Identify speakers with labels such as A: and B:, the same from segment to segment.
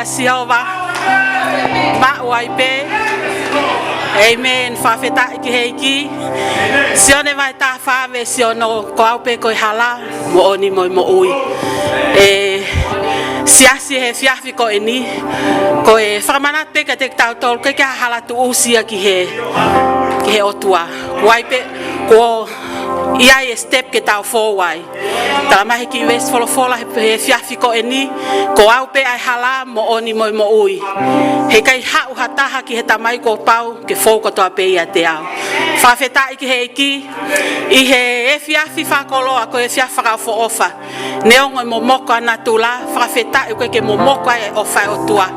A: Siova. Ma'uaipe. Amen. Faifekau ki heiki. Sione vai ta fave siono ko aupe ko hala mo oni mo ui. Siasi he fiafi ko eni ko e whakamanate ka te tautol ke ka hala tu usia ki he otua. Waipe ko ia e step ke tau forward. Tala mahi ki wes fola he fiafi ko eni ko aupe ai hala mo oni mo ui. He kai hau hataha ki he tamai ko pau ke foko toa pe ia te au. Faifekau ki he ki i he e fiafi whakoloa ko e fiafi whakau fo ofa. Neongo mo moko ana tula Faifekau ko ke mo moko e ofa o tua.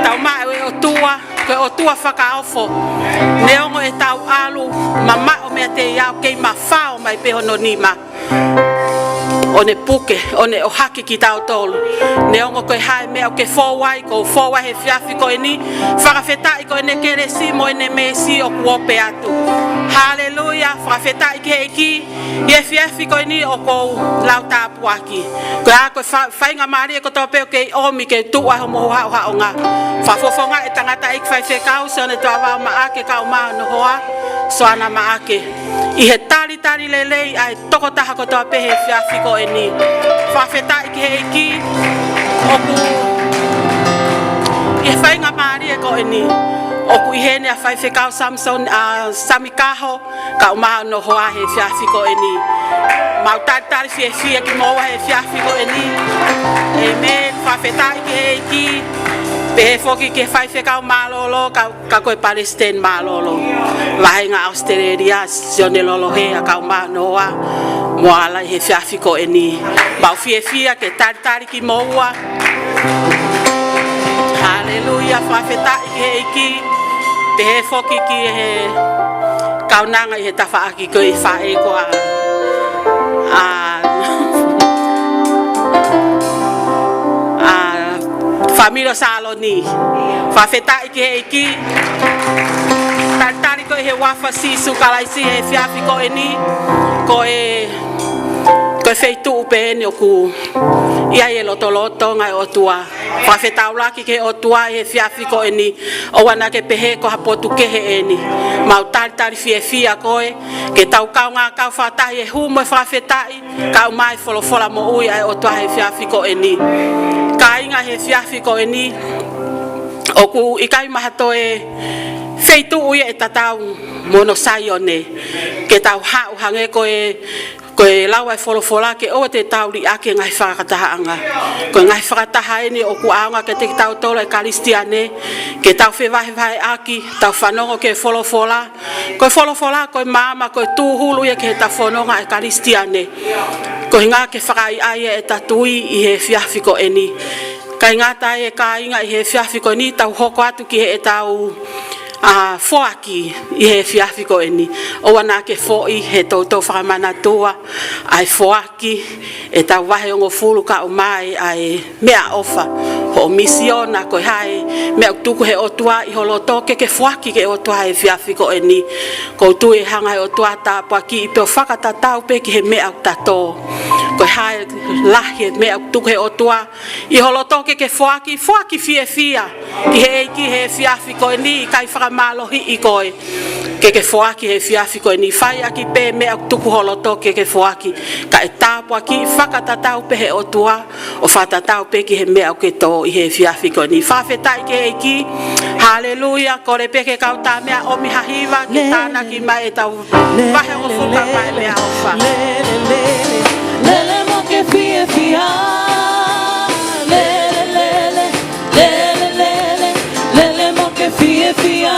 A: Tau mai e o tua ko o tua whakaofo. Neongo e tau alu mama o mea te iau kei mawhao mai pe hono nima. O ne puke, o ne o haki ki tau tolu. Neongo koe hae mea o ke fōwai, ko fōwai he fiafi ko eni. Faifekau ko ene kere si mo ene mesi o kuope atu. Hallelujah, Faifekau ki heiki. Ie fiafi ko eni o kou lau tāpuaki. Koe a koe whainga maari e ko tō peo kei omi ke tua ho moho hao hao ngā. Whafofonga e tangata ik Faifekau, Sione Tuavao Maake ka o maa no hoa. Soana Maake. I he talitali lelei ai toko taha ko tō pehe fiafi ko eni. Faifekau ki heiki. Oku i he whainga maari e ko eni. Oku i hene a Faifekau Samson Samikaho ka o maa no hoa he fiafi ko eni. Mau talitali fie ki moa he fiafi ko eni. Amen. Faifekau ki heiki. Pehe foki ke Faifekau malolo ka koe Palestine malolo. Wahenga Australia Sione lolo hea ka uma noa. Moala he fiafi ko eni. Mau fie ke talitali ki moua. Hallelujah. Faifekau ki heiki. Pehe foki ki he kaunanga i he tafaaki ko i whae ko Familo Saloni. Faifekau ki heiki. Talitali ko he wafa sisu kalaisi he fiafi ko eni. Ko e feitu upe eni oku. Ia e loto ngai otua. Faifekau laki ke otua he fiafi ko eni. O wana ke pehe ko hapotu ke he eni. Mau talitali fia koe. Ke tau kau ngā kau whatahi e humo e Faifekau. Kau mai fola mo ui ai otua he fiafi ko eni. Ka inga he fiafi ko eni. Oku ikai mahato e feitu ui e tatau mono Sione. Ke tau hau hange koe lau ai fola ke o te tau li ake ngai whakatahaanga. Koe ngai whakataha eni oku aonga ke te tau tola e Kalistiane. Ke tau whewahe aki, tau whanongo ke fola. Koe fola, koe mama, koe tūhulu e ke tau whanonga e Kalistiane. Koe ngā ke whakai aia e tatui i he fiafi ko eni. Kai ngā tae e ka inga i he fiafi ko eni, tau hoko atu ki he e tau foaki i he fiafi ko eni. O wana ke foi he tautou whakamana tua ai foaki e tau wahe ongo fulu ka o mai ai mea ofa. Ho misiona koe hae mea tuku he otua i holo toke ke foaki ke otua he fiafi ko eni. Ko tu e hanga he otua tāpua ki i peo whakatatau pe ki he mea tato. Koe hae lahi mea tuku he otua i holo toke ke foaki fia ki he eiki he fiafi ko eni kai whakamalohi i koe. Ke foaki he fiafi ko eni whai aki pe mea tuku holo toke ke foaki. Ka e tāpua ki i whakatatau pe he otua o whakatatau pe ki he mea ke tō i he fiafi ko eni. Faifekau ki eiki. Hallelujah. Kore pe ke kauta mea omi hahiwa ke tāna ki mai e tau wahe o fuka mai mea ofa.
B: Lele mo ke fia. Lele mo ke fia. Fia.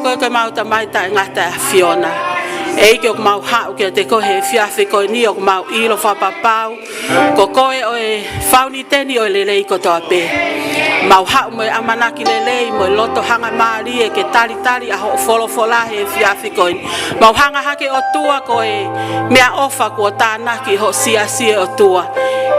A: koe mau tamai ta ngata Fiona. E ke o mau hau ke te ko he Faifekau ni o mau ilo whapapau. Ko koe o e whauni teni o lelei ko toa pe. Mau hau mo amanaki lelei mo loto hanga maari e ke Talitali a ho folofola he Faifekau. Mau hanga hake o tua ko e mea ofa ko tānaki ho sia o tua.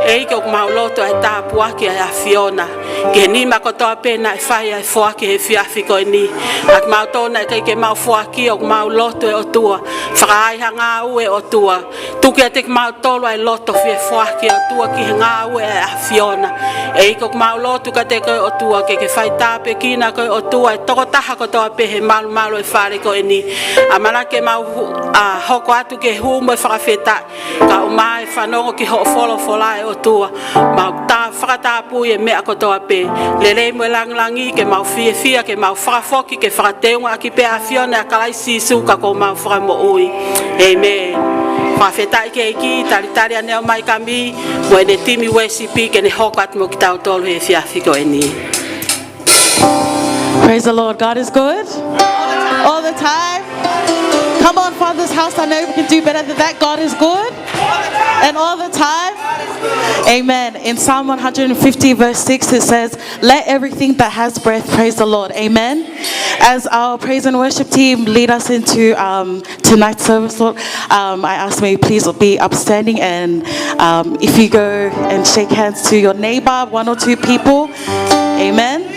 A: E ke o mau loto e tāpuaki a Fiona. Ke ni mako toa pe na e whai e whoaki he Faifekau ni. Ak mau tōna e ke mau whoaki o mau loto e o tua. Whakaai ha ngā ue o tua. Tuki a te mau tolo ai loto fie whaki o tua ki he ngā ue a Fiona. E iko mau lotu ka te koe o tua ke whai tāpe kina koe o tua e toko taha ko toa pe he malu e whare ko e ni. A mana ke mau hoko atu ke humo e whakawheta. Ka o mai whanongo ki ho fola e o tua. Mau whakatapu e mea ko toa pe. Lelei mo langi ke mau fia ke mau whakafoki ke whakateunga ki pe a Fiona a kalaisi suka ko mau whakamo ui. Amen. Whawhetai ke ki, Talitali aneo mai kami, mo ene timi WCP ke ne hokat mo ki tau tolu he Faifekau e ni.
B: Praise the Lord. God is good. All the time. Come on, Father's house. I know we can do better than that. God is good. And all the time. Amen. In Psalm 150 verse 6 it says, let everything that has breath praise the Lord. Amen. As our praise and worship team lead us into tonight's service, Lord, I ask may you please be upstanding, and if you go and shake hands to your neighbor, one or two people. Amen.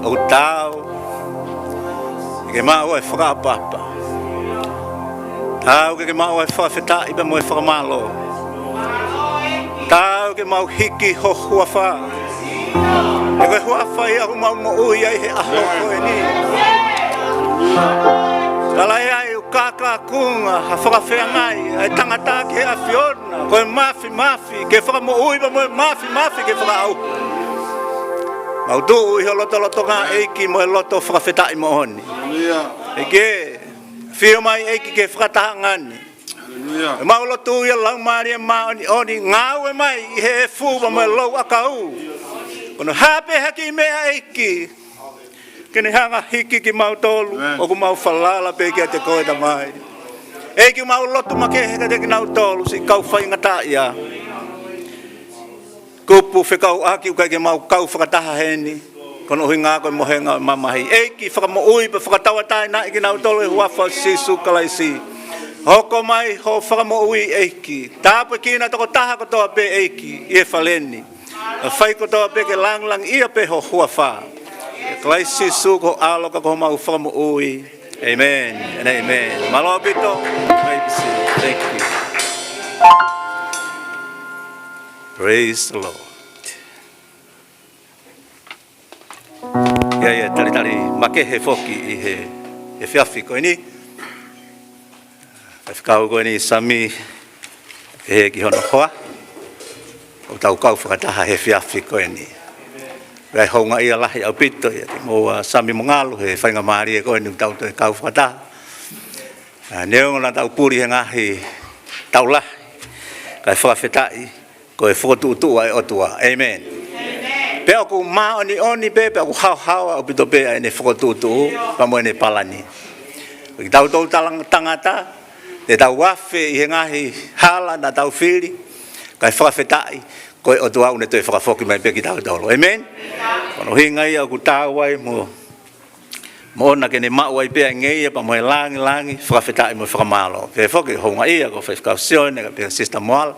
C: o tau ke mau e whakapapa tau ke mau e whawhetai pa mo e whakamalo tau ke mau hiki ho huawha e koe huawha i aku mau mo ui ai he aho koe ni talai ai u kaka kunga ha whakawhea ngai ai tangata ke a fiona koe mafi ke whakamo ui pa mo e mafi ke whakau mau tu i ho loto ngā eiki mo e loto whakawhetai mo honi e ke whio mai eiki ke whakataha ngani e mau loto i a lau maria maoni oni ngau e mai i he fuwa mo e lau akau kono hape haki mea eiki kene hanga hiki ki mau tolu o ku mau falala pe ki te koe ta mai eiki mau loto make heka te ki nau tolu si kau whai ngata ia kupu whekau aki ukai ke mau kau whakataha heni kono hui ngā koe mohenga mamahi eiki whakamo ui pa whakatawa tai na iki nau tolu e huafa si sukalaisi hoko mai ho whakamo ui eiki tāpua ki na toko taha kotoa pe eiki i e whaleni whai kotoa pe ke lang ia pe ho huafa kalaisi suko aloka ko mau whakamo ui amen and amen malo pito thank you praise the Lord. Ya talitali make he foki i he fiafi ko ni. Faifekau ko ni sami he ki hono hoa. O tau kau whakataha he fiafi ko ni. Rai honga ia lahi au pito ia mo sami mongalu he whainga maari e ko ni tau te kau whakataha. Neo ngana tau puri he ngahi tau lahi. Kai whakawhetai. Ko e whotu ai otua. Amen. Pe aku ma oni pe aku hau au pito pe ene whotu pa mo ene palani. Ki tau tau talang tangata te tau wafe i he ngahi hala na tau whiri kai whakawhetai ko e otua une toi whakafoki mai pe ki tau tolo. Amen. Kono hingai au ku tau ai mo ona kene mau ai pe ngei pa mo langi whakawhetai mo whakamalo. Pe whoki honga ia ko Faifekau Sione ka pe sister moal.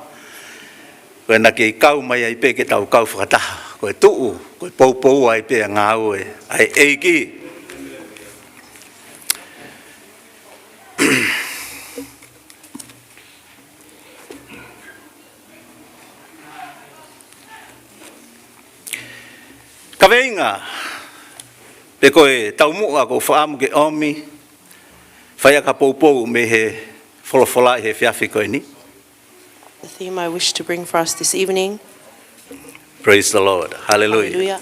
C: Koe na ke kau mai ai pe ke tau kau whakataha. Koe tuu, koe poupou ai pe ngā ue, ai eiki. Ka veinga, pe koe tau mua ko whaamu ke omi, whaia ka poupou me he wholofola i he whiawhi koe ni.
D: The theme I wish to bring for us this evening.
C: Praise the Lord. Hallelujah.
D: Hallelujah.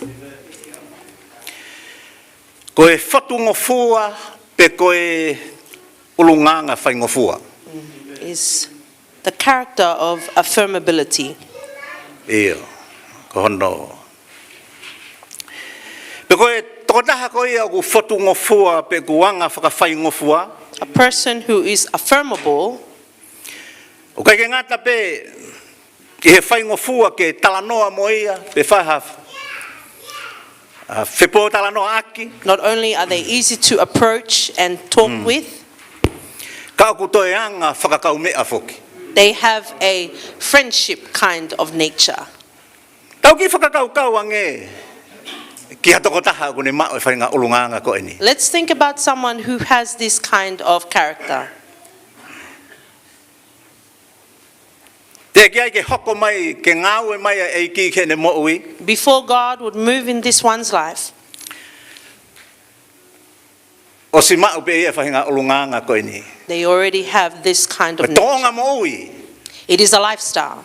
C: Koe whatu ngofua pe koe ulunganga whai ngofua.
D: Is the character of affirmability.
C: Iyo, ko hono. Pe koe tokotaha koe au whatu ngofua pe kuanga whakawhai ngofua.
D: A person who is affirmable
C: O kai ke ngata pe ki he whai ngofua ke talanoa mo ia pe whaha whepo talanoa aki.
D: not only are they easy to approach and talk with,
C: Ka aku toi anga whakakau mea whoki.
D: they have a friendship kind of nature.
C: Tau ki whakakau ange ki hatokotaha aku ne mao e whainga ulunganga ko eni.
D: Let's think about someone who has this kind of character.
C: Te kia ke hoko mai ke ngau e mai e ki ke ne mo'ui.
D: Before God would move in this one's life,
C: O si ma'u pe ia whainga ulunganga ko eni.
D: they already have this kind
C: Ko
D: of nature.
C: tonga mo'ui.
D: It is a lifestyle.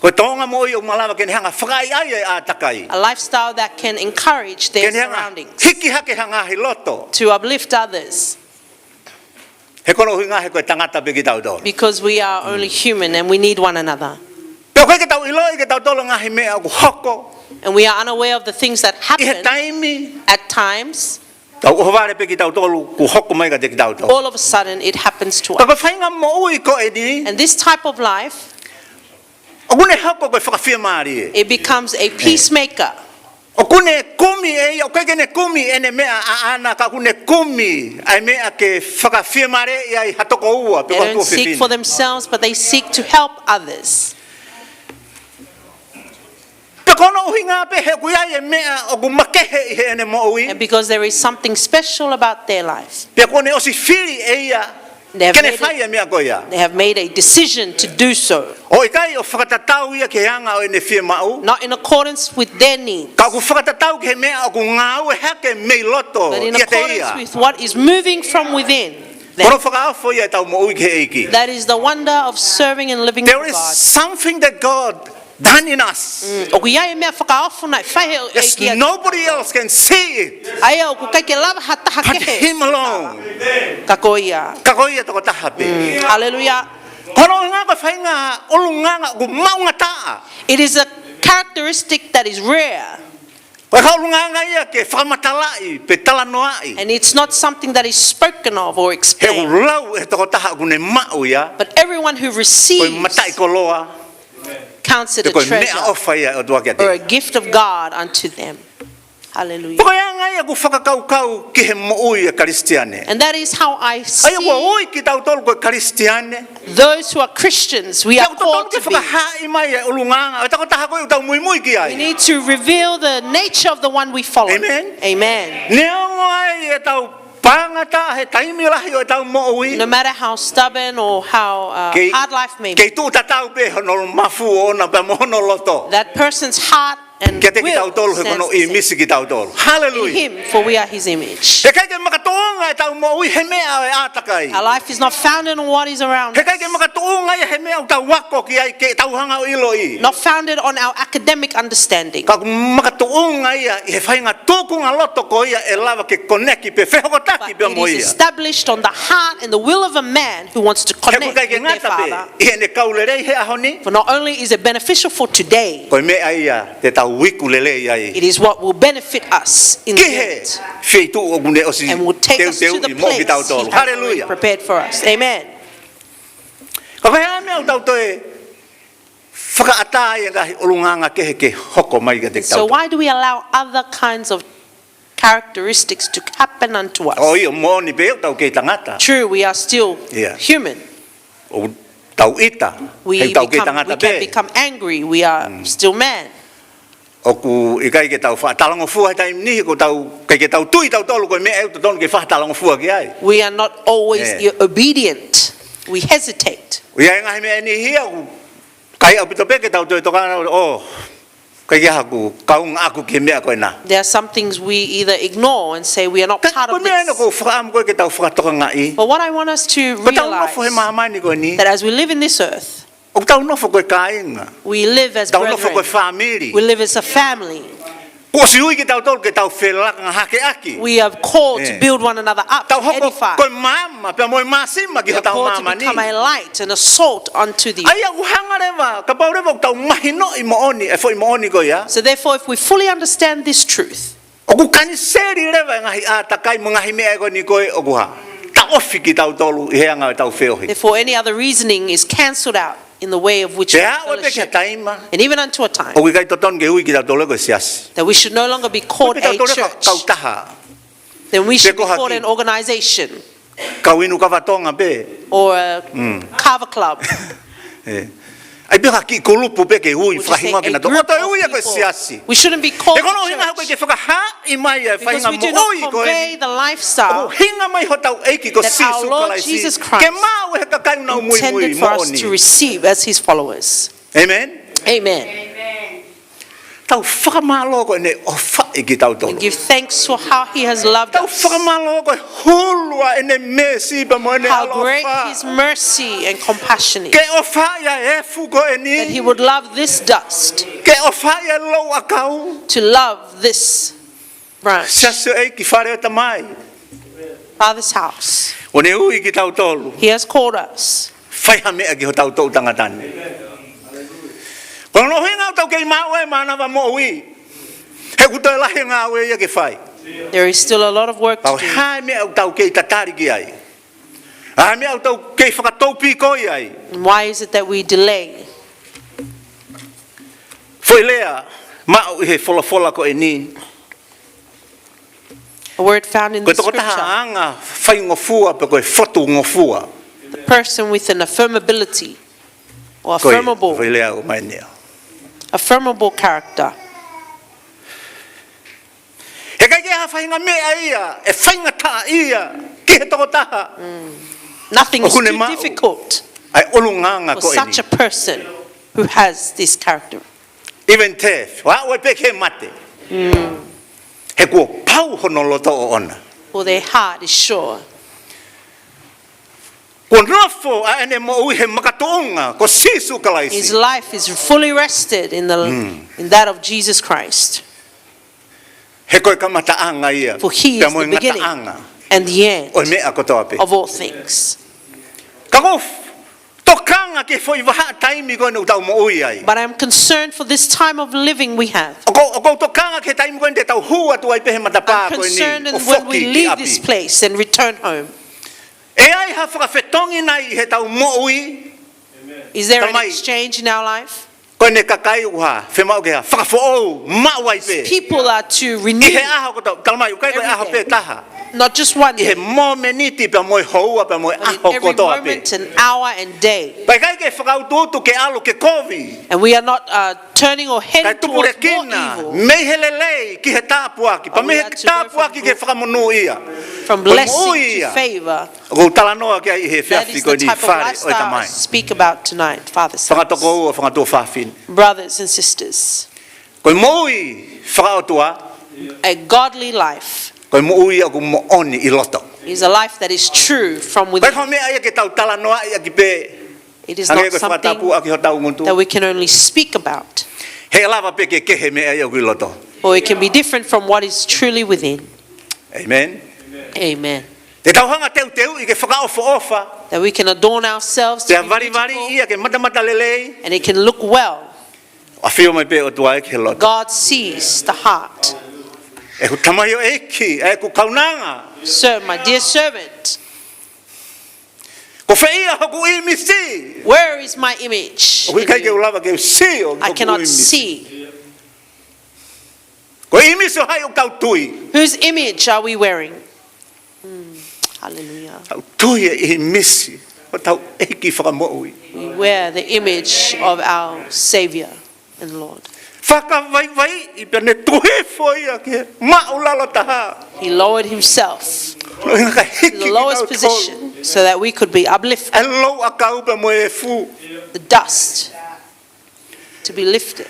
C: Ko tonga mo'ui o malama ke ne hanga whakai ai e a takai.
D: A lifestyle that can encourage
C: Ke
D: their
C: ne hanga
D: surroundings,
C: hiki hake hanga hi loto.
D: to uplift others,
C: He kono hui ngahe koe tangata pe ki tau tolo.
D: because we are only human and we need one another.
C: Peo koe ke tau iloi ke tau tolo ngahe mea ku hoko.
D: And we are unaware of the things that
C: I he
D: happen
C: taimi.
D: at times.
C: Tau ohavare pe ki tau tolo ku hoko mai ka te ki tau tolo.
D: All of a sudden, it happens to
C: Ka
D: us.
C: ko whainga mo'ui ko eni.
D: And this type of life,
C: O kune hoko koe whakawhia maari e.
D: it becomes a peacemaker.
C: O kune kumi e, o kene kumi ene mea a ana ka kune kumi ai mea ke whakawhia maari e ai hatoko ua pe
D: They
C: kwa
D: don't seek for
C: kuwhipini.
D: themselves, but they seek to help others.
C: Pe
D: And because there is something special about their life, they have made a decision to do so. Not in accordance with their needs, but in accordance with what is moving from within. That is the wonder of serving and living
C: there
D: for
C: is
D: God.
C: something that God done in us. Yes, nobody else can see it but Him alone.
D: Hallelujah. It is a characteristic that is rare. And it's not something that is spoken of or explained. But everyone who receives counts it a treasure or a gift of God unto them. Hallelujah. And that is how I see those who are Christians. We are called to be. We need to reveal the nature of the one we follow.
C: Amen.
D: Amen. No matter how stubborn or how hard life may be, that person's heart and will stands in Him, for we are His image. Our life is not founded on what is around us, not founded on our academic understanding, but it is established on the heart and the will of a man who wants to connect with their Father. For not only is it beneficial for today, it is what will benefit us in the end and will take us to the place He has already prepared for us. Amen. So why do we allow other kinds of characteristics to happen unto us? True, we are still human. We can become angry. We are still man. We are not always obedient. We hesitate. There are some things we either ignore and say we are not part of this. But what I want us to realize, that as we live in this earth, we live as brethren. We live as a family. We are called to build one another up, to edify. We are called to become a light and a salt unto the earth. So therefore, if we fully understand this truth, therefore any other reasoning is cancelled out in the way of which we fellowship. And even unto a time that we should no longer be called a church, then we should be called an organization or a carver club. We shouldn't be called a church. We shouldn't be called a church because we do not convey the lifestyle that our Lord Jesus Christ intended for us to receive as His followers.
C: Amen.
D: Amen. And give thanks for how He has loved us. How great His mercy and compassion is. That He would love this dust. To love this branch. Father's house. He has called us. There is still a lot of work to do. And why is it that we delay? A word found in the scripture. The person with an affirmability or affirmable character.
C: aha whainga mea ia, e whainga taa ia, ki he toko taha.
D: Nothing is
C: O kune
D: too
C: mau.
D: difficult
C: Ai olunganga
D: for
C: ko
D: such a
C: eni.
D: person who has this character.
C: Even te, wa oi pe ke mate. He ko pau hono loto o ona.
D: For their heart is sure.
C: Ko rafo a ene mo ui he makatoonga, ko sisu
D: His
C: kalaisi.
D: life is fully rested in that of Jesus Christ.
C: He koe kamataanga ia.
D: For he
C: Pea
D: is
C: mo
D: the beginning
C: ngataanga.
D: and the end
C: Oi mea kotoa pe.
D: of all things.
C: Kagof, tokanga ke foi waha taimi koe no tau mo ui ai.
D: But I'm concerned for this time of living we have.
C: Oko tokanga ke taimi koe te tau hua tu ai pehe matapā
D: I'm
C: koe
D: concerned
C: ni. O
D: that when we
C: foki ki
D: leave this
C: api.
D: place and return home,
C: E ai ha whakawhetongi nei he tau mo ui.
D: is there an
C: Tamai.
D: exchange in our life?
C: Koe ne kakai uha, whemau ke ha, whakawhoou, mawai pe.
D: People are to
C: I
D: renew,
C: he aho koto, talamai, ukai koe aho pe taha.
D: not just one
C: I he
D: day,
C: mo meniti pe moi houa pe moi
D: but in
C: aho
D: every
C: kotoa pe.
D: moment, an hour, and day.
C: Pai kai ke whakaututu ke alo ke kovi.
D: And we are not turning or
C: Kai
D: heading
C: tupure
D: towards more
C: kina,
D: evil,
C: mei helelei ki he tāpuaki. Pa
D: we
C: me he
D: are to go
C: tāpuaki ke whakamunu ia.
D: from
C: Koe
D: blessing
C: mo
D: to
C: ia.
D: favor.
C: Ko talanoa ke ai he
D: That
C: whiawhi
D: is
C: koe
D: the
C: ni
D: type of
C: whare oi
D: lifestyle I
C: tamai.
D: speak about tonight, Father, sons,
C: Whakatoko ua, whakatua whawhin.
D: brothers and sisters.
C: Koe mo ui whakaotua,
D: A godly life
C: koe mo ui aku mo oni I loto.
D: is a life that is true from
C: Pai
D: within.
C: kau mea ia ke tau talanoa ia ki pe.
D: It is
C: Hange
D: not
C: koe
D: something
C: whakatapu aki ho tau nguntu.
D: that we can only speak about,
C: He lava pe ke kehe mea ia ki loto.
D: or it can be different from what is truly within.
C: Amen.
D: Amen.
C: Te tauhanga teu I ke whakaofa ofa.
D: That we can adorn ourselves
C: Te
D: to be
C: vari
D: beautiful,
C: ia ke mata lelei.
D: and it can look well.
C: A whio mai pe o tua e ke loto.
D: God sees the heart.
C: E ku tamai o eki, e ku kaunanga.
D: Sir, my dear servant,
C: Ko whaia hoku I misi.
D: where is my image?
C: O kui
D: in
C: kai ke
D: you?
C: ulava ke si o
D: I
C: hoku
D: cannot
C: I misi.
D: see.
C: Ko I misi o hai o kau tui.
D: Whose image are we wearing? Hallelujah.
C: Kau tui e I misi. O tau eki whakamoui.
D: We wear the image of our Savior and Lord.
C: Whakawai I pene tuhe foi a ke maulalo taha.
D: He lowered himself
C: No inga ka hiki
D: to the
C: ki
D: lowest
C: tau tolu.
D: position so that we could be uplifted,
C: E lo a kau pe mo e fu.
D: the dust to be lifted.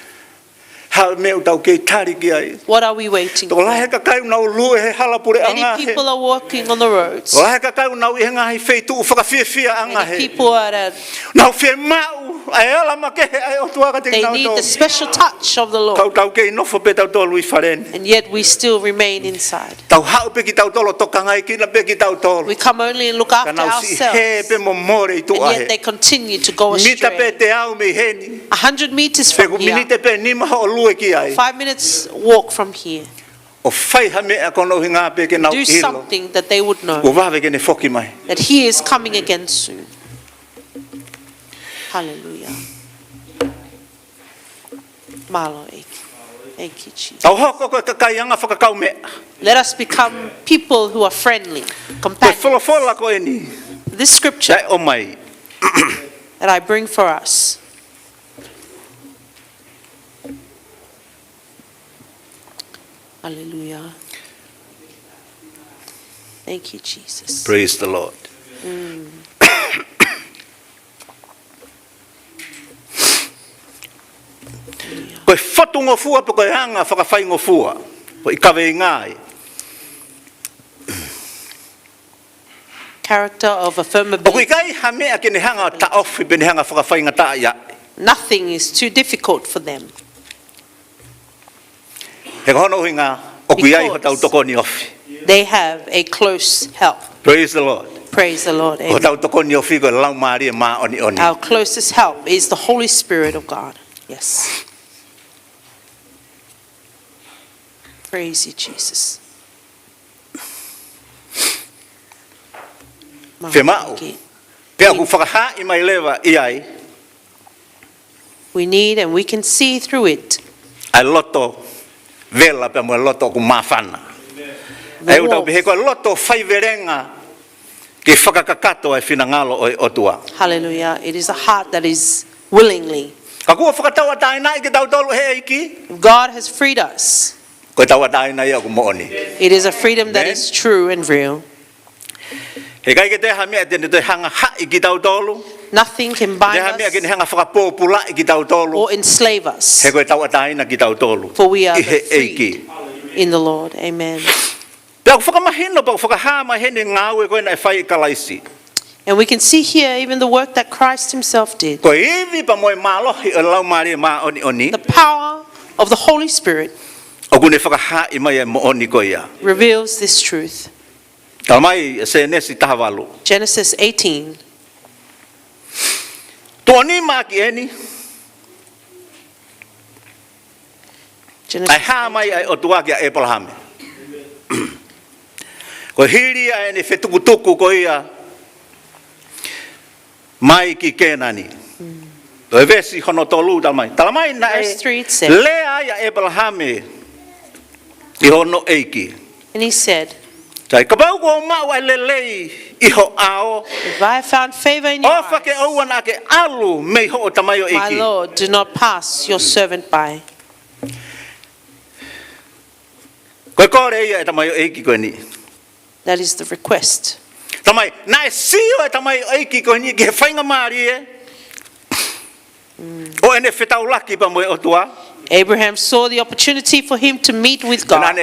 C: Ha me o tau ke tari ki ai.
D: What are we waiting
C: Tō
D: for?
C: lahe ka kai unau lue he halapure
D: Many
C: anga he.
D: people are walking on the roads.
C: Tō lahe ka kai unau I henga hei feitu u whakawhiawhia anga
D: Many
C: he.
D: people are at
C: Nau whia mau, ai ala ma ke he ai o tuaka te
D: they
C: nau
D: need
C: tō.
D: the special touch of the
C: Kau
D: Lord,
C: tau ke inofo pe tau tolu I wharen.
D: and yet we still remain inside.
C: Tau hau pe ki tau tolo toka ngai ki na pe ki tau tolo.
D: We come only and look after
C: Ka nau si he
D: ourselves,
C: pe mo more I
D: and
C: tua
D: yet they
C: he.
D: continue to go
C: Mita pe
D: astray.
C: te au me heni.
D: 100 meters
C: Pe
D: from
C: ku
D: here,
C: minite pe nima ho lue ki ai.
D: 5 minutes walk from here,
C: O whai ha mea kono hinga pe ke nau
D: do
C: ilo.
D: something that they would
C: O
D: know
C: wawe ke ne whoki mai.
D: that He is coming again soon. Hallelujah. Malo eki. Thank you, Jesus.
C: Tau hoko koe kakaianga whakakau mea.
D: Let us become people who are friendly,
C: Koe
D: compassionate.
C: wholofola koe ni.
D: This scripture
C: Dai o mai.
D: that I bring for us, hallelujah. Thank you, Jesus.
C: Praise the Lord. Koe whatungo fua pe koe hanga whakawhaingo fua. Koe I kawe I ngai.
D: Character of a firm
C: O koe
D: ability.
C: kai ha mea ke ne hanga ta ofi pe ne hanga whakawhainga ta ia.
D: Nothing is too difficult for them.
C: He kono hinga o kui ai ho tau toko ni ofi.
D: They have a close help.
C: Praise the Lord.
D: Praise the Lord.
C: Ho
D: Amen.
C: tau toko ni ofi koe lau maari ma oni oni.
D: Our closest help is the Holy Spirit of God. Yes. Praise you, Jesus.
C: Whemau. Pe aku whakaha I mai lewa I ai.
D: We need and we can see through it.
C: Ai loto vela pe mo loto ku mawhana.
D: The
C: Ai utau
D: wolf.
C: pe he koe loto whaiverenga ke whakakakato ai whinangalo o tua.
D: Hallelujah. It is a heart that is willingly.
C: Ka kua whakataua tae nai ke tau tolu he eiki.
D: If God has freed us,
C: Ko tawa dai na ia ko mo ni.
D: It is a freedom that is true and real.
C: He kai ke te ha mea te hanga ha I ki tau tolu.
D: Nothing can bind us or enslave us, for we are free in the Lord. Amen. And we can see here even the work that Christ himself did. The power of the Holy Spirit reveals this truth. Genesis 18.
C: Toni Maake eni. Ai ha mai ai o tua ki Abraham. Ko hiri ai ni fetukutuku ko ia mai ki Kenani. O vesi hono tolu tamai. Talamai na e le ai Abraham I hono eiki.
D: And he said,
C: Tai kabau ko ma wa lelei iho ao.
D: if I found favor in your eyes, my Lord, do not pass your servant by. That is the request. Abraham saw the opportunity for him to meet with God.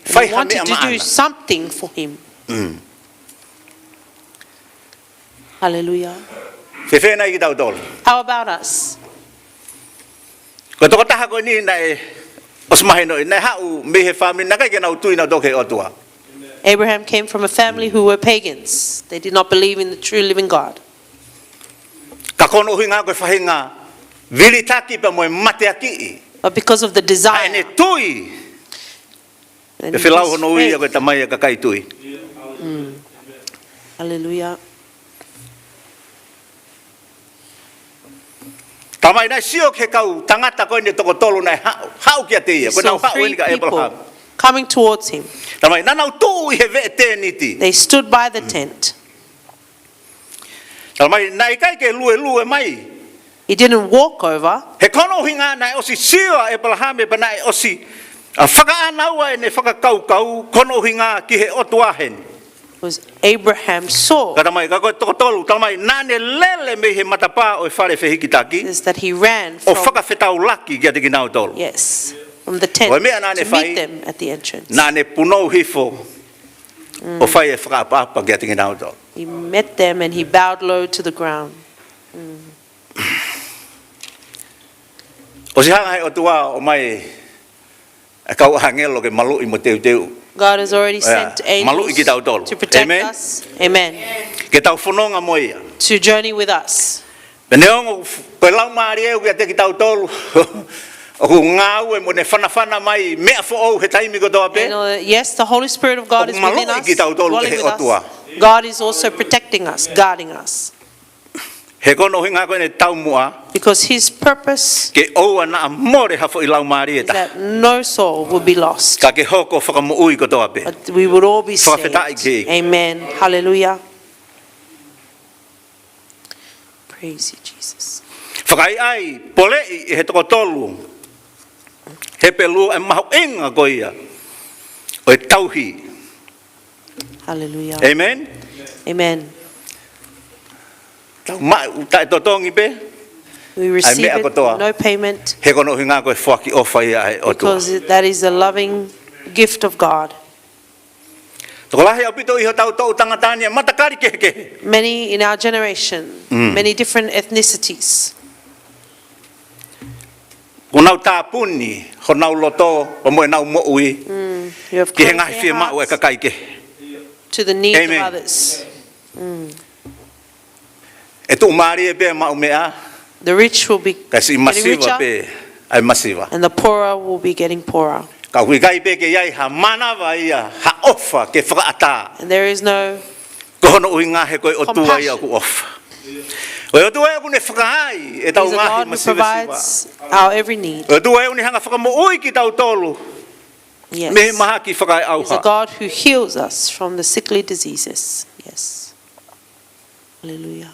D: He wanted to do something for him. Hallelujah. How about us? Abraham came from a family who were pagans. They did not believe in the true living God. But because of the desire, and his faith, hallelujah. He saw 3 people coming towards him. They stood by the tent. He didn't walk over. Because Abraham saw is that he ran from, yes, from the tent to meet them at the entrance. He met them and he bowed low to the ground. God has already sent angels to protect us. Amen. To journey with us.
C: Yes,
D: the Holy Spirit of God is within us, dwelling with us. God is also protecting us, guarding us. Because his purpose is that no soul will be lost, but we would all be saved. Amen. Hallelujah. Praise you, Jesus. Hallelujah.
C: Amen.
D: Amen. We receive it, no payment, because that is a loving gift of God. Many in our generation, many different ethnicities. You have closed their hearts to the needs of others. The rich will be getting richer, and the poorer will be getting poorer. And there is no compassion. He's a God who provides our every need. Yes. He's a God who heals us from the sickly diseases. Yes. Hallelujah.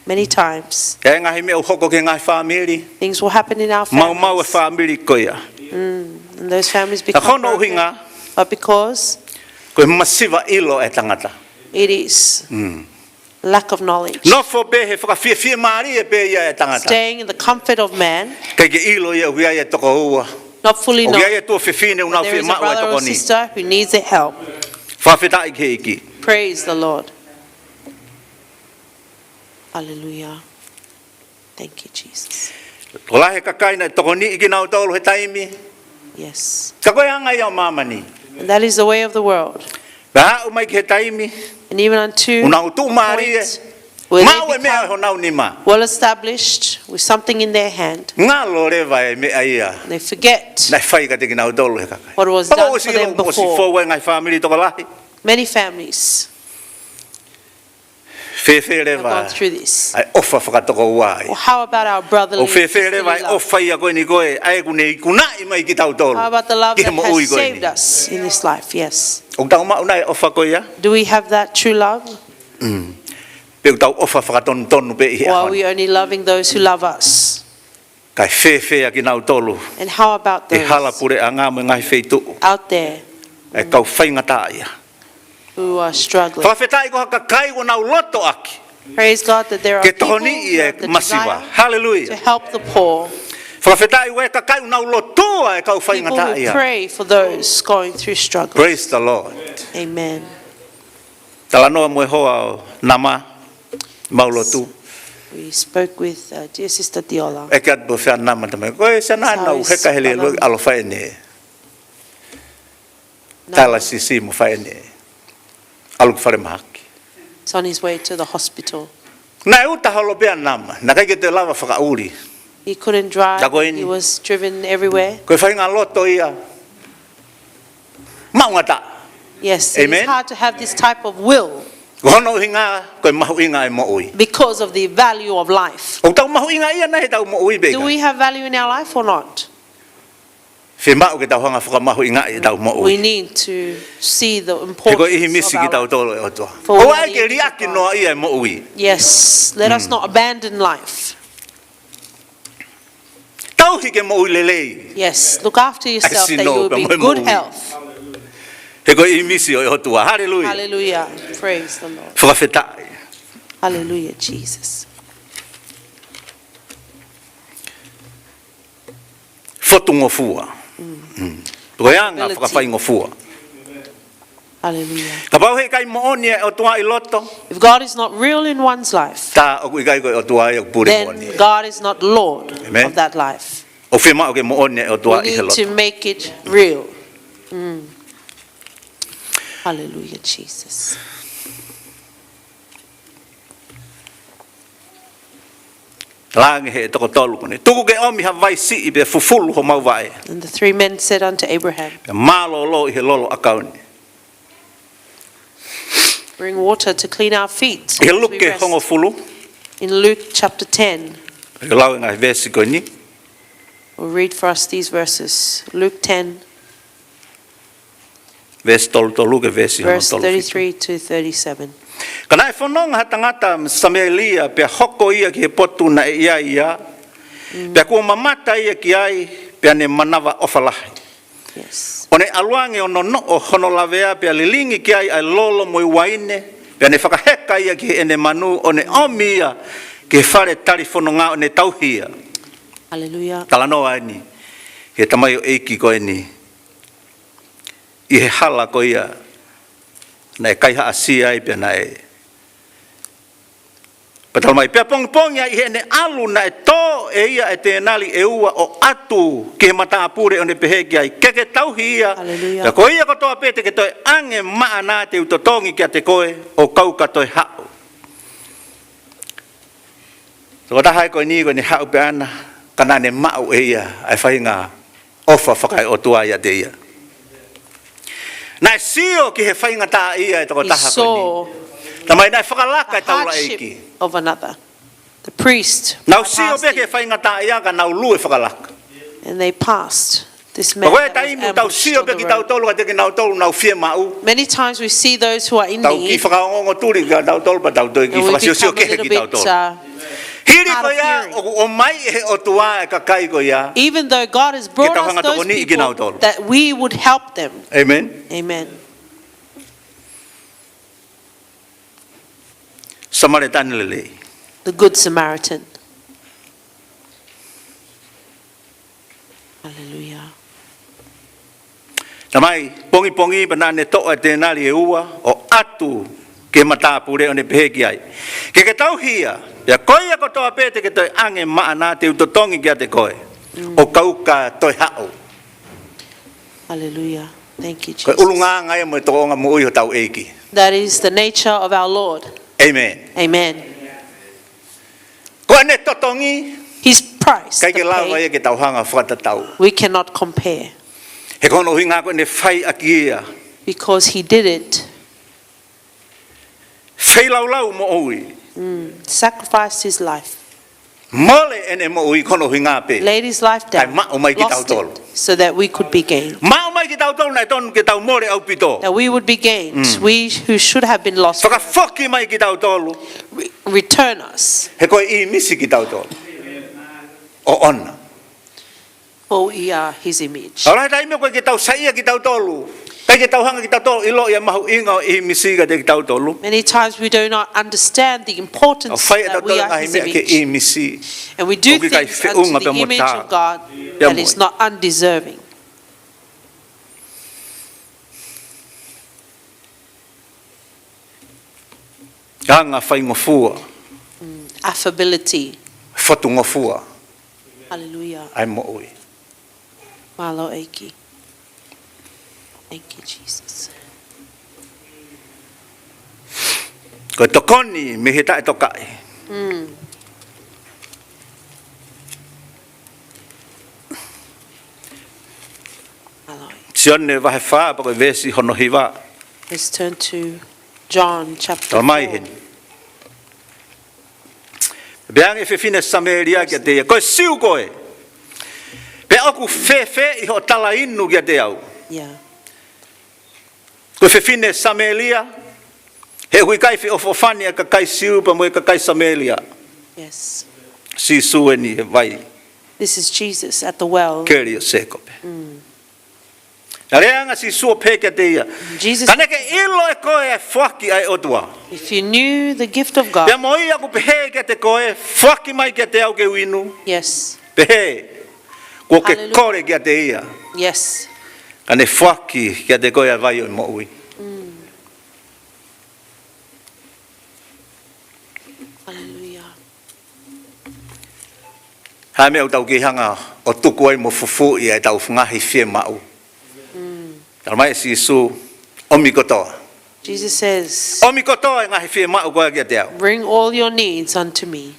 D: Many times.
C: E ngahi me o hoko ke ngai family.
D: Things will happen in our
C: Mau mau e
D: families.
C: family koia.
D: And those families
C: A
D: become
C: kono
D: broken.
C: hinga
D: But because
C: ko masiva ilo e tangata.
D: it is lack of knowledge.
C: No fo be he whakawhiawhia maari e be ia e tangata.
D: Staying in the comfort of man,
C: Kei ke ilo ia uia e toko ua.
D: not fully
C: O
D: knowing
C: ia e tua whiwhine unau
D: there
C: whia
D: is a
C: mau e
D: brother
C: toko
D: or
C: ni.
D: sister who needs the help.
C: Whawhitai ke iki.
D: Praise the Lord. Hallelujah. Thank you, Jesus.
C: Ko lahe kakaina e toko ni iki nau tolu he taimi.
D: Yes.
C: Ka koe anga ia mamani.
D: And that is the way of the world.
C: Ka hau mai ke he taimi.
D: And even unto
C: Unau tu maari e.
D: point where
C: Mau
D: they
C: e mea
D: become
C: honau ni ma.
D: well established with something in their hand,
C: Ngā lo rewa e mea ia.
D: and they forget
C: Nai whai ka teki nau tolu he kakai.
D: what was
C: Papa
D: done
C: o
D: for
C: si
D: them
C: ilo mo si
D: before.
C: fōua ngai family toko lahi.
D: Many families
C: Whewhe
D: have gone
C: rewa.
D: through this.
C: Ai ofa whakatoko uai.
D: Well, how about our brotherly
C: O
D: and
C: whewhe
D: sisterly
C: rewa e
D: love?
C: ofa ia koe ni koe. Ai kune i kunai mai ki tau tolu.
D: How about the love
C: Ki
D: that
C: he mo ui
D: has
C: koe
D: saved
C: ni.
D: us in this life? Yes.
C: O tau mau nai ofa koe ia.
D: Do we have that true love?
C: Pe tau ofa whakatonu tonu pe i
D: Or are
C: ahon.
D: we only loving those who love us?
C: Kai whewhe a ki nau tolu.
D: And how about
C: E hala
D: those
C: pure a ngā mo ngai wheitu.
D: out there
C: E kau whaingata ia.
D: who are struggling?
C: Whawhetai ko haka kai o nau loto aki.
D: Praise God that there are
C: Ke
D: people
C: tohoni
D: who
C: i e
D: have the
C: masiwa.
D: desire to
C: Hallelujah.
D: help the poor.
C: Whawhetai ue ka kai o nau lotoa e kau
D: People
C: whaingata
D: who
C: ia.
D: pray for those going through struggle.
C: Praise the Lord.
D: Amen.
C: Tala noa mo e hoa o nama. Maulotu.
D: We spoke with dear Sister Diola.
C: E ke atu whea nama tamai. Koe se nā nau heka hele loi alo whaene. Tala sisi mo whaene. Alu ku whare mahaki.
D: He's on his way to the hospital.
C: Nā e uta holo pia nama. Nā kai ke te lava whakauri.
D: He couldn't drive.
C: Tako ini.
D: He was driven everywhere.
C: Koe whainga loto ia. Maungata.
D: Yes, it's
C: Amen.
D: hard to have this type of will
C: Ko hono hinga koe mahu inga e mo ui.
D: because of the value of life.
C: O tau mahu inga ia na he tau mo ui beka.
D: Do we have value in our life or not?
C: Whi mau ke tau hanga whakamahu inga i tau mo
D: We
C: ui.
D: need to see the
C: He koe ihi
D: importance
C: misi
D: of
C: ki
D: our
C: tau
D: life.
C: tolo e otoa.
D: For
C: O
D: we
C: ai
D: are
C: ke
D: the image of
C: riaki
D: God.
C: noa ia e mo ui.
D: Yes, let us not abandon life.
C: Tau hi ke mo ui lelei.
D: Yes, look after yourself
C: see
D: that you
C: no,
D: will be
C: but
D: in good
C: mo-
D: health.
C: He koe ihi misi o e otoa. Hallelujah.
D: Hallelujah. Praise the Lord.
C: Whakawhetai.
D: Hallelujah, Jesus.
C: Fotu ngofua. Koe anga
D: Ability.
C: whakawhai ngofua.
D: Hallelujah.
C: Ka pau he kai mo oni e otoa i loto.
D: If God is not real in one's life,
C: Ta o kui kai koe otoa i o pure mo oni.
D: then God is not Lord
C: Amen.
D: of that life.
C: O whima o ke mo oni e otoa
D: We
C: i he
D: need to
C: loto.
D: make it real. Hallelujah, Jesus.
C: Langi he toko tolu kone. Tuku ke omi ha vai si i pe fufulu ho mau vai.
D: And the three men said unto Abraham,
C: Pe malo lo i he lolo akauni.
D: bring water to clean our feet.
C: He
D: as we
C: luke
D: rest."
C: hongo fulu.
D: In Luke chapter 10,
C: He lau ngai vesi koe ni.
D: we'll read for us these verses. Luke 10,
C: Vesi tolu tolu ke vesi hongo
D: verse
C: tolu.
D: 33 to 37.
C: Kana e whanonga ha tangata Samelia pe hoko ia ki he potu na e ia ia. Pe kua mamata ia ki ai pe ane manawa ofalahi.
D: Yes.
C: O ne aluange o no o hono lavea pe alilingi ki ai ai lolo mo i waine. Pe ane whakaheka ia ki he ene manu o ne omi ia ki he whare tarifono ngā o ne tauhia.
D: Hallelujah.
C: Tala noa ai ni. He tamai o eiki koe ni. I he hala ko ia. Na e kaiha asia ai pe na e. Patal mai pe pong ia i he ne alu na e to e ia e te nali e ua o atu ki he mata apure o ne peheki ai. Keke tauhi ia.
D: Hallelujah.
C: Ka ko ia ko toa pete ke toi ange maa nā te utotongi ki a te koe o kauka toi hau. So taha e koe ni koe ni hau pe ana. Kana ne mau e ia. Ai whainga ofa whakai o tua ia te ia. Na e sio ki he whainga tā ia e toko
D: He
C: taha koe
D: saw
C: ni. Tamai nai whakalaka
D: the
C: e taula eiki.
D: hardship of another. The priest,
C: Nau sio pe
D: fasting,
C: ke whainga tā ia ka nau lu e whakalaka.
D: and they passed this man.
C: Pa koe
D: that was
C: taimu tau
D: ambushed
C: sio
D: on
C: pe
D: the
C: ki tau
D: road.
C: tolu ka te ki nau tolu nau fie mau.
D: Many times we see those who are in
C: Tau ki
D: need,
C: whakaongo turi ka tau tolu pa tau toi ki
D: and we
C: whakasio sio
D: become a
C: ke he
D: little
C: ki tau
D: bit
C: tolu.
B: out of hearing. Even though God has brought us those people, that we would help them.
C: Amen.
B: Amen. The Good Samaritan. Hallelujah.
C: Tamai pongi banane toa te nali e ua o atu ke mata pure one peheki ai. Ke tau hia, ya koia ko toa pete ke toi ange maana te utotongi kia te koe. O kauka toi hao.
B: Hallelujah. Thank you,
C: Jesus.
B: That is the nature of our Lord.
C: Amen.
B: Amen. His price to pay, we cannot compare. Because he did it. Sacrificed his life. Laid his life down, lost it, so that we could be gained. That we would be gained. We who should have been lost, return us. For we are his image. Many times we do not understand the importance that we are his image. And we do things unto the image of God that is not undeserving. Affability. Hallelujah. Malo Eki. Thank you, Jesus.
C: Sione vahefa pa vesi hono hiva.
B: Let's turn to John chapter 4.
C: Beang fefine Samaria ke te ko siu koe. Pe aku fefe I ho tala inu ke te au.
B: Yeah.
C: Ko fefine Samaria he hui kai fe ofofania ka kai siu pa mo ka kai Samaria.
B: Yes.
C: Si sueni vai.
B: This is Jesus at the well.
C: Kerio seko. Jesus,
B: if you knew the gift of God, yes. Hallelujah. Yes.
C: Hallelujah.
B: Jesus says, bring all your needs unto me.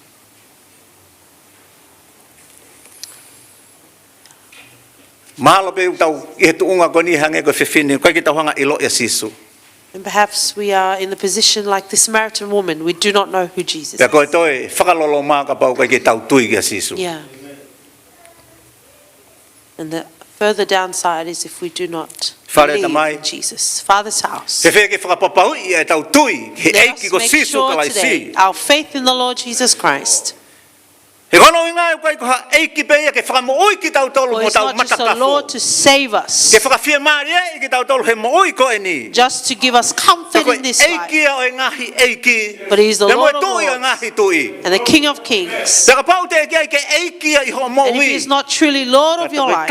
B: And perhaps we are in the position like the Samaritan woman. We do not know who Jesus is. Yeah. And the further downside is if we do not believe in Jesus. Father's house. Let us make sure today our faith in the Lord Jesus Christ. For it's not just the Lord to save us, just to give us comfort in this life, but He is the Lord of Lords and the King of Kings. And if He is not truly Lord of your life,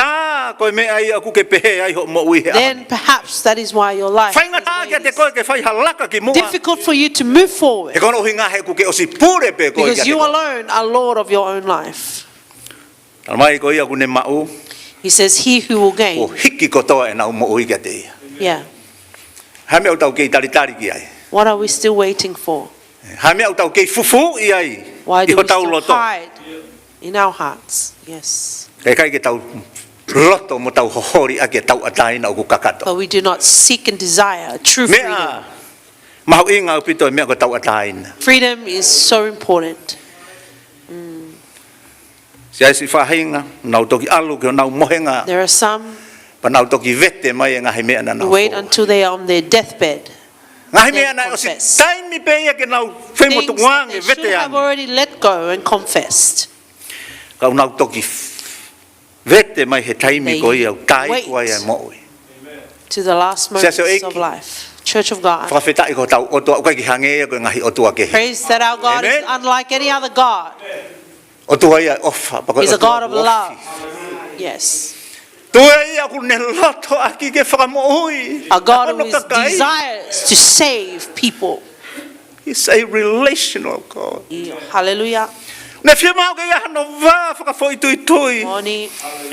B: then perhaps that is why your life is difficult for you to move forward, because you alone are Lord of your own life. He says, he who will gain. Yeah. What are we still waiting for? Why do we still hide in our hearts? Yes. But we do not seek and desire true freedom. Freedom is so important. There are some who wait until they are on their deathbed
C: Ngai mea na o si
D: confess.
C: taimi pe ia ke nau whai mo
D: Things that
C: tukuange
D: they should
C: vete
D: have
C: ani.
D: already let go and confessed.
C: Kau nau toki vete mai he taimi
D: They
C: ko ia tai
D: wait.
C: ko ia mo.
D: To the last
C: Se se
D: moments
C: o
D: of
C: eki.
D: life. Church of God.
C: Whawhetai ko tau o tua kai ki hange ko ngahi o tua ke.
D: Praise that our God is
C: Amen.
D: unlike any other God.
C: O tua ia ofa.
D: He's a God of love. Yes.
C: Tua ia ku ne loto aki ke whakamohui.
D: A God who desires to save people.
C: He's a relational God.
D: Hallelujah.
C: Ne whia mau ke ia hano wā whakawhoi tui tui.
D: Moni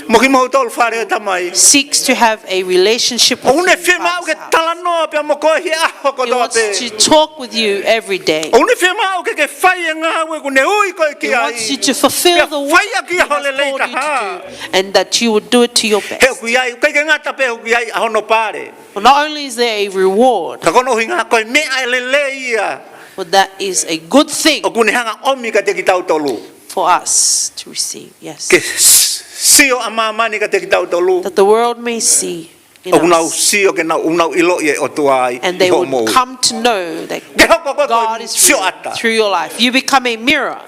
C: Moki mau tolu whare tamai.
D: seeks to have a relationship with
C: O ne
D: you.
C: whia mau ke talanoa pia moko hi aho ko
D: He
C: toa
D: wants
C: pe.
D: to talk with you every day.
C: O ne whia mau ke whai e ngā ue ku ne ui ko
D: He
C: ki ai.
D: wants you to fulfill the work
C: Whai a
D: He
C: ki
D: has
C: aho le
D: called
C: leita
D: you
C: ha.
D: to do, and that you would do it to your
C: He
D: best.
C: ku iai, kai ke ngata pe ku iai aho no pare.
D: Well, not only is there a reward,
C: Ka kono hi ngā koe mea e le le ia.
D: but that is a good thing
C: O kune hanga omi ka te ki tau tolu.
D: for us to receive. Yes.
C: Ke sio a mamani ka te ki tau tolu.
D: That the world may see in
C: O kunau
D: us,
C: sio ke nau unau ilo ie o tua ai.
D: and they
C: ho
D: would
C: mou.
D: come to know that
C: Ke hoko koe
D: God
C: koe
D: is
C: sio
D: real
C: ata.
D: through your life. You become a mirror.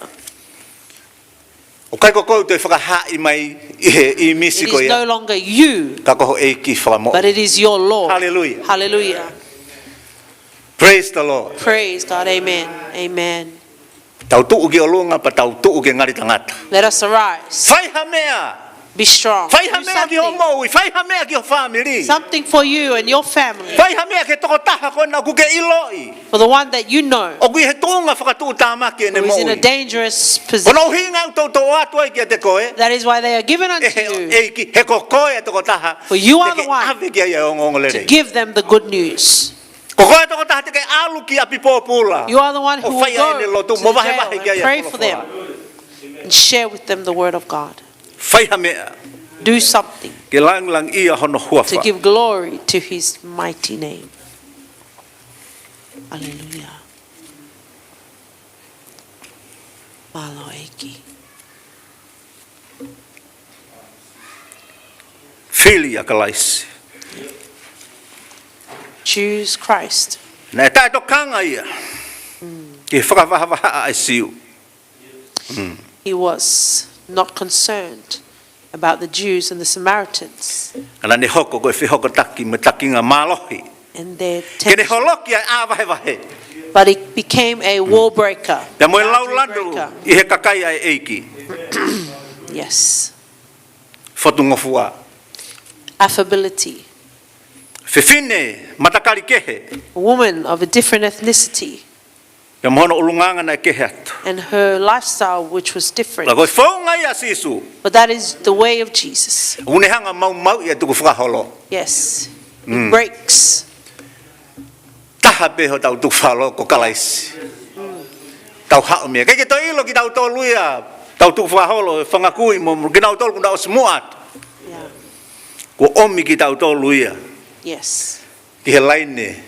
C: O kai ko koe te whakahai mai i misi
D: It
C: ko
D: is no
C: ia.
D: longer you,
C: Ka koho e ki whakamo.
D: but it is your Lord.
C: Hallelujah.
D: Hallelujah.
C: Praise the Lord.
D: Praise God. Amen. Amen.
C: Tau tuu ki o lunga pa tau tuu ki ngari tangata.
D: Let us arise.
C: Whai ha mea.
D: Be strong.
C: Whai ha
D: Do
C: mea ki o
D: something.
C: moui. Whai ha mea ki o family.
D: Something for you and your family.
C: Whai ha mea ke toko taha koe na ku ke iloi.
D: For the one that you know
C: O kui he tūnga whakatuu tāmaki e ne
D: who is in a
C: moui.
D: dangerous
C: Ono
D: position.
C: hinga tau tau atu ai ki a te koe.
D: That is why they are given unto
C: E
D: you
C: he kokoe e toko taha.
D: For you are
C: Te ke
D: the one
C: ave ki ai o ngongo
D: to
C: lere.
D: give them the good news.
C: Kokoe toko taha te ke alu ki api pōpula.
D: You are the one who
C: O
D: will
C: whai ai ne
D: go
C: lotu.
D: to
C: Mo
D: the
C: wahe
D: jail
C: wahe ki ai
D: and
C: a
D: pray for them
C: whakawhara.
D: and share with them the word of God.
C: Whai ha mea.
D: Do something
C: Ke lang lang ia hono
D: to
C: huawha.
D: give glory to his mighty name. Hallelujah. Malo eki.
C: Whili a kalaisi.
D: Choose Christ.
C: Nā e tae tokanga ia. Ke whakawahawaha a siu.
D: He was not concerned about the Jews and the Samaritans
C: Ana ne hoko koe whihoko taki me takinga mālohi.
D: and their
C: Ke ne
D: tension,
C: holoki ai a wahe wahe.
D: but it became a wall breaker.
C: Pea moe lau
D: Boundary
C: landu
D: breaker.
C: i he kakai ai eiki.
D: Yes.
C: Whatu ngofua.
D: Affability.
C: Whiwhine matakari kehe.
D: A woman of a different ethnicity
C: Pea mohono ulunganga na kehe atu.
D: and her lifestyle, which was different.
C: La koe whaunga ia sisu.
D: But that is the way of Jesus.
C: Une hanga mau mau ia tuku whakaholo.
D: Yes. It breaks.
C: Taha peho tau tuku whalo ko kalaisi. Tau hao mea. Kei ke toi ilo ki tau tolu ia. Tau tuku whakaholo whangakui mo ki tau tolu kunda o smuat.
D: Yeah.
C: Ko omi ki tau tolu ia.
D: Yes.
C: Ki he laine.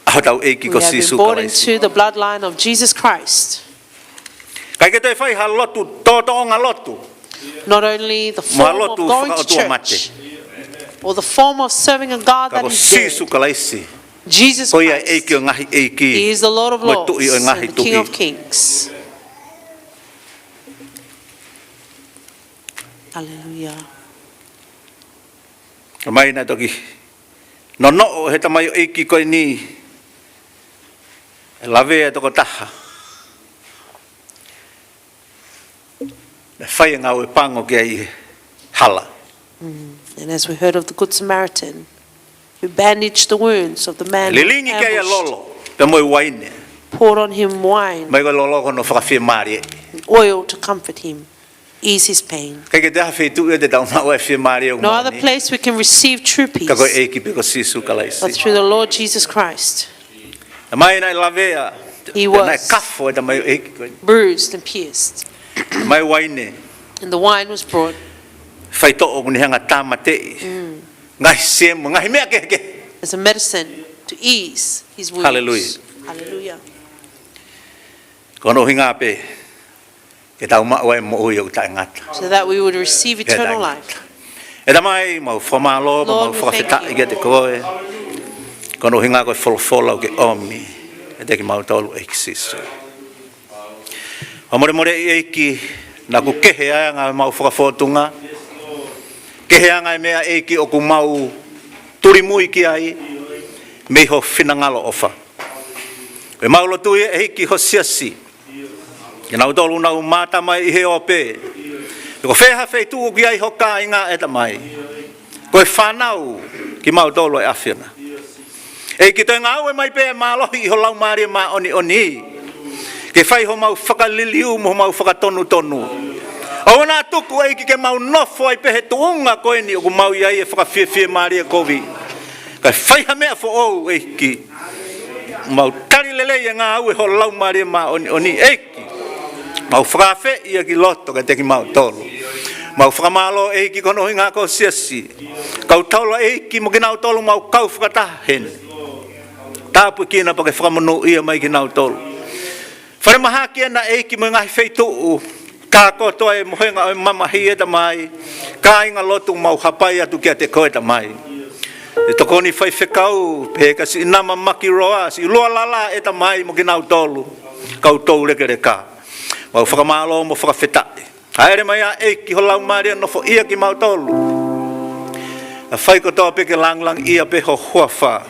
C: Aho tau eiki
D: We
C: ko
D: have been
C: sisu
D: born
C: kalaisi.
D: into the bloodline of Jesus Christ.
C: Kai ke toi whai ha lotu, tō onga lotu.
D: Not only the form of
C: Malotu
D: going to
C: whakautua
D: church or the form of serving a God
C: Ka
D: that
C: ko
D: is dead.
C: sisu kalaisi.
D: Jesus
C: Ko ia
D: Christ.
C: eiki o ngahi eiki.
D: He is the Lord of
C: Mo
D: Lords
C: tui o
D: and
C: ngahi
D: the King of
C: tui.
D: Kings. Hallelujah.
C: Mai na toki. No no he tamai o eiki koe ni. E lawe e toko taha. E whai ngau e pango ki ai hala.
D: And as we heard of the Good Samaritan, who bandaged the wounds of the man
C: Le
D: who
C: lingi ki ai
D: ambushed,
C: lolo. Pe moi waine.
D: poured on him wine
C: Mai ko lolo kono whakawhi maari.
D: and oil to comfort him, ease his pain.
C: Kai ke te hawhi tu e te tau mau e whi maari o
D: No other
C: ngoni.
D: place we can receive true peace
C: Ka koe eiki pe ko sisu
D: but
C: kalaisi.
D: through the Lord Jesus Christ,
C: E mai nai lavea.
D: He
C: Nai
D: was
C: kafo e tamai o eiki koe.
D: bruised and pierced.
C: Mai waine.
D: And the wine was brought
C: Whai to o kuni hanga tāmatei. Ngai semo, ngai mea ke.
D: as a medicine to ease his wounds.
C: Hallelujah.
D: Hallelujah.
C: Kono hinga pe. Ke tau ma oe mo ui o ta ngata.
D: So that we would receive
C: Ke
D: eternal
C: tai
D: life.
C: E tamai mau whamalo, mau
D: Lord, we thank
C: whawhita
D: you.
C: i ke te koe. Kono hinga ko follow ke omi. E te ki mau tolu e kisisu. Amore more e ki na ku kehe anga mau whakafotunga. Kehe anga mea e ki o ku mau turimui ki ai. Me ho finangalo ofa. E mau lotu e hiki ho siasi. E nau tolu nau mata mai i he ope. E ko wheha wheitu ki ai ho ka inga e ta mai. Ko e whanau ki mau tolu e awhina. E ki toi ngau e mai pe e malohi i ho lau maari ma oni. Ke whai ho mau whakaliliu mo mau whakatonu. O na tuku e ki ke mau nofo ai pehe tuunga koe ni o ku mau iai e whakawhiawhia maari e kovi. Kai whai ha mea fo ou e ki. Mau tari lele e ngā au e ho lau maari ma oni e ki. Mau whakawhe ia ki loto ka te ki mau tolu. Mau whakamalo e ki kono hi ngā ko siasi. Kau taulo e ki mo ki nau tolu mau kau whakatahen. Tāpu ki na pa ke whakamano ia mai ki nau tolu. Whare maha ki ana e ki mo ngahi wheituu. Ka kotoa e mohenga o mamahi e ta mai. Ka inga lotu mau hapai atu ki a te koe ta mai. E toko ni Faifekau, peka si inama maki roa, si loa lala e ta mai mo ki nau tolu. Kau tau reke reka. Mau whakamalo mo whakawhetai. Haere mai a e ki ho lau maria no fo ia ki mau tolu. A whai kotoa peke lang ia pe ho huawha.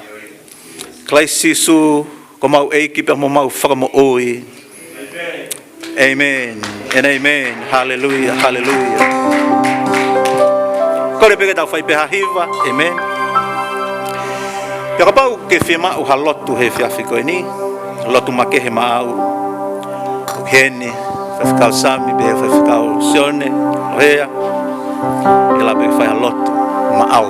C: Klai sisu ko mau e ki pe mo mau whakamo oi. Amen and amen. Hallelujah, hallelujah. Kore peke tau whai pe hahiva. Amen. Peka pau ke whima u halotu he whiawhiko ni. Lotu make he maau. Hene, Faifekau Sami, Faifekau Sione, Rea. Ela peke whai halotu maau.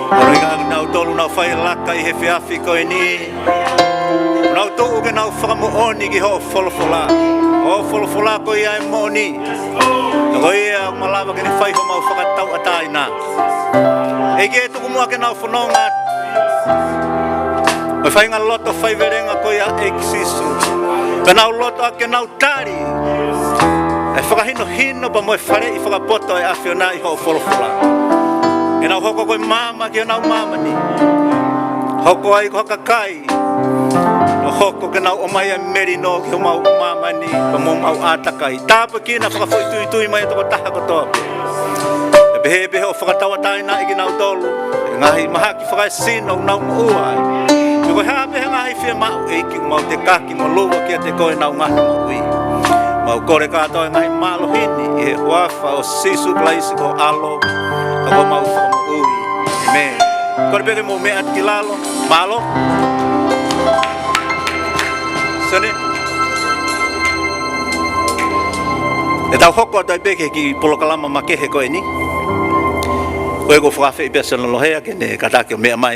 C: Oringa nau tolu nau whai laka I he whiawhi koe ni. Nau tōu ke nau whakamooni ki ho wholofola. Ho wholofola koe ai mooni. Ko ia malawa ke ni whai ho mau whakatau atai nā. E ke tuku mua ke nau whanonga. Mai whai ngā loto whai verenga koe a eksisu. Ka nau loto a ke nau tari. E whakahino hino pa moe whare I whakapoto e awhio nā I ho wholofola. E nau hoko koe mama ki nau mama ni. Hoko ai ko hakakai. No hoko ke nau o mai a merino ki ho mau mama ni. Pa mo mau atakai. Tāpa ki na whakafoi tui tui mai toko taha kotoa. E behe o whakatawa tai nā I ki nau tolu. E ngahi maha ki whakai sino nau uai. E koe hape he ngahi whia mau e ki mau te kaki mo lua ki a te koe nau ngahi mau ui. Mau kore katoa e ngahi malo hini. I he huafa o sisu klaisi ko alo. Ka ko mau whakamu ui. Amen. Kore peke mo mea ki lalo. Malo. Sione. E tau hoko atai peke ki polokalama Maake he koe ni. Koe ko whakawhi I pesa lolohea ke ne katake o mea mai.